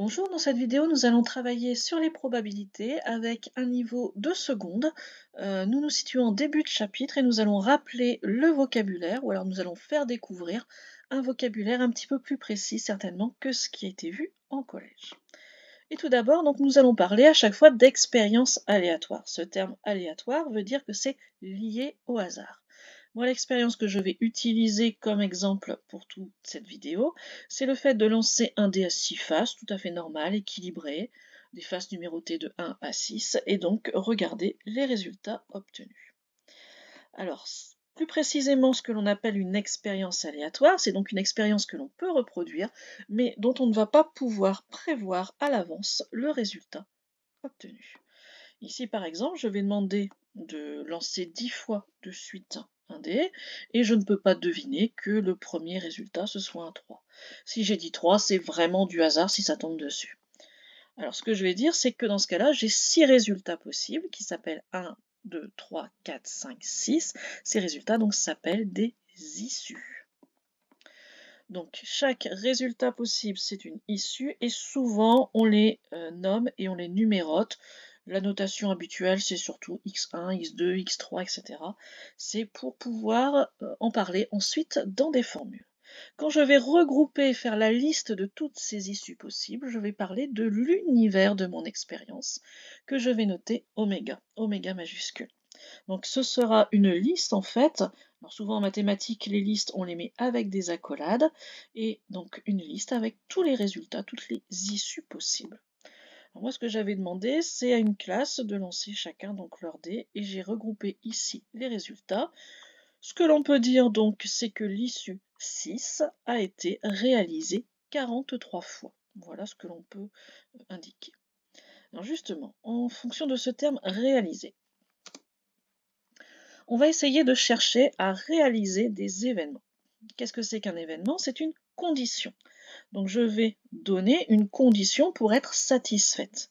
Bonjour, dans cette vidéo, nous allons travailler sur les probabilités avec un niveau de seconde. Nous nous situons en début de chapitre et nous allons rappeler le vocabulaire, ou alors nous allons faire découvrir un vocabulaire un petit peu plus précis certainement que ce qui a été vu en collège. Et tout d'abord, donc, nous allons parler à chaque fois d'expérience aléatoire. Ce terme aléatoire veut dire que c'est lié au hasard. Moi, l'expérience que je vais utiliser comme exemple pour toute cette vidéo, c'est le fait de lancer un dé à 6 faces, tout à fait normal, équilibré, des faces numérotées de 1 à 6, et donc regarder les résultats obtenus. Alors, plus précisément, ce que l'on appelle une expérience aléatoire, c'est donc une expérience que l'on peut reproduire, mais dont on ne va pas pouvoir prévoir à l'avance le résultat obtenu. Ici, par exemple, je vais demander de lancer 10 fois de suite un dé, et je ne peux pas deviner que le premier résultat, ce soit un 3. Si j'ai dit 3, c'est vraiment du hasard si ça tombe dessus. Alors, ce que je vais dire, c'est que dans ce cas-là, j'ai 6 résultats possibles qui s'appellent 1, 2, 3, 4, 5, 6. Ces résultats donc s'appellent des issues. Donc chaque résultat possible, c'est une issue et souvent on les nomme et on les numérote. La notation habituelle, c'est surtout x1, x2, x3, etc. C'est pour pouvoir en parler ensuite dans des formules. Quand je vais regrouper et faire la liste de toutes ces issues possibles, je vais parler de l'univers de mon expérience que je vais noter oméga, oméga majuscule. Donc ce sera une liste en fait. Alors souvent en mathématiques, les listes, on les met avec des accolades. Et donc une liste avec tous les résultats, toutes les issues possibles. Alors moi ce que j'avais demandé, c'est à une classe de lancer chacun donc leur dé. Et j'ai regroupé ici les résultats. Ce que l'on peut dire donc, c'est que l'issue 6 a été réalisée 43 fois. Voilà ce que l'on peut indiquer. Alors justement, en fonction de ce terme réaliser, on va essayer de chercher à réaliser des événements. Qu'est-ce que c'est qu'un événement? C'est une condition. Donc je vais donner une condition pour être satisfaite.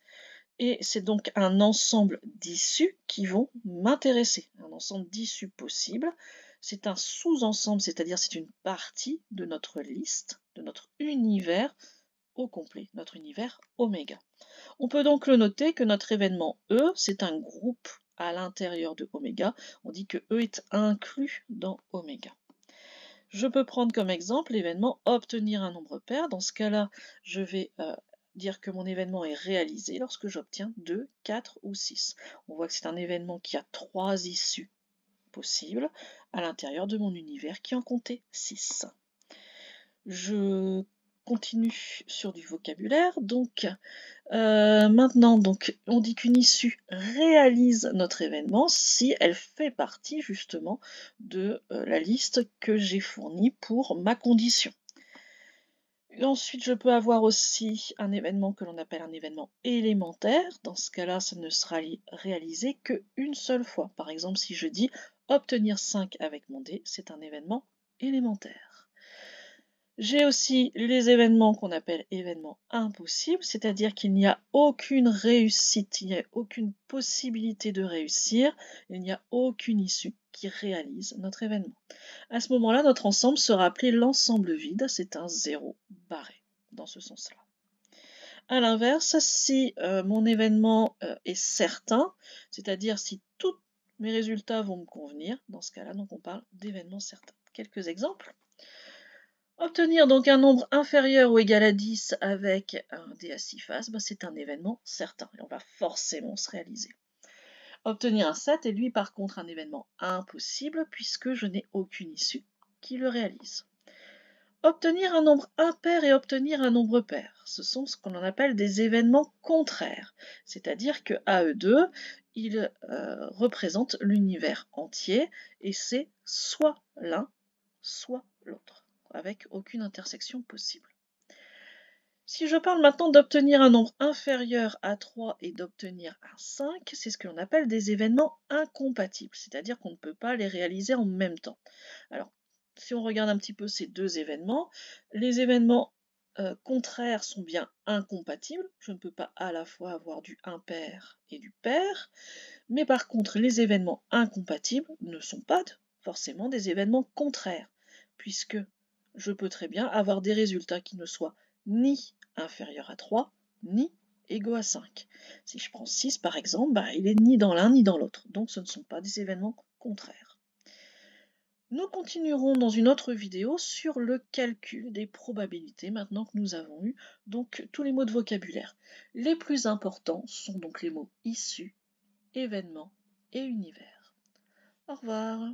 Et c'est donc un ensemble d'issues qui vont m'intéresser. Un ensemble d'issues possibles. C'est un sous-ensemble, c'est-à-dire c'est une partie de notre liste, de notre univers au complet, notre univers oméga. On peut donc le noter que notre événement E, c'est un groupe à l'intérieur de oméga. On dit que E est inclus dans oméga. Je peux prendre comme exemple l'événement obtenir un nombre pair. Dans ce cas-là, je vais dire que mon événement est réalisé lorsque j'obtiens 2, 4 ou 6. On voit que c'est un événement qui a 3 issues possibles à l'intérieur de mon univers qui en comptait 6. Je continue sur du vocabulaire. Donc, maintenant, donc, on dit qu'une issue réalise notre événement si elle fait partie justement de la liste que j'ai fournie pour ma condition. Ensuite, je peux avoir aussi un événement que l'on appelle un événement élémentaire. Dans ce cas-là, ça ne sera réalisé qu'une seule fois. Par exemple, si je dis obtenir 5 avec mon dé, c'est un événement élémentaire. J'ai aussi les événements qu'on appelle événements impossibles, c'est-à-dire qu'il n'y a aucune réussite, il n'y a aucune possibilité de réussir, il n'y a aucune issue qui réalise notre événement. À ce moment-là, notre ensemble sera appelé l'ensemble vide, c'est un zéro barré, dans ce sens-là. A l'inverse, si mon événement est certain, c'est-à-dire si tous mes résultats vont me convenir, dans ce cas-là, donc on parle d'événements certains. Quelques exemples. Obtenir donc un nombre inférieur ou égal à 10 avec un dé à 6 faces, c'est un événement certain et on va forcément se réaliser. Obtenir un 7 est lui par contre un événement impossible puisque je n'ai aucune issue qui le réalise. Obtenir un nombre impair et obtenir un nombre pair, ce sont ce qu'on appelle des événements contraires, c'est-à-dire que à eux deux, ils représentent l'univers entier et c'est soit l'un, soit l'autre, avec aucune intersection possible. Si je parle maintenant d'obtenir un nombre inférieur à 3 et d'obtenir un 5, c'est ce que l'on appelle des événements incompatibles, c'est-à-dire qu'on ne peut pas les réaliser en même temps. Alors, si on regarde un petit peu ces deux événements, les événements contraires sont bien incompatibles. Je ne peux pas à la fois avoir du impair et du pair, mais par contre, les événements incompatibles ne sont pas forcément des événements contraires, puisque je peux très bien avoir des résultats qui ne soient ni inférieurs à 3, ni égaux à 5. Si je prends 6 par exemple, il est ni dans l'un ni dans l'autre, donc ce ne sont pas des événements contraires. Nous continuerons dans une autre vidéo sur le calcul des probabilités maintenant que nous avons eu donc tous les mots de vocabulaire. Les plus importants sont donc les mots issus, événements et univers. Au revoir.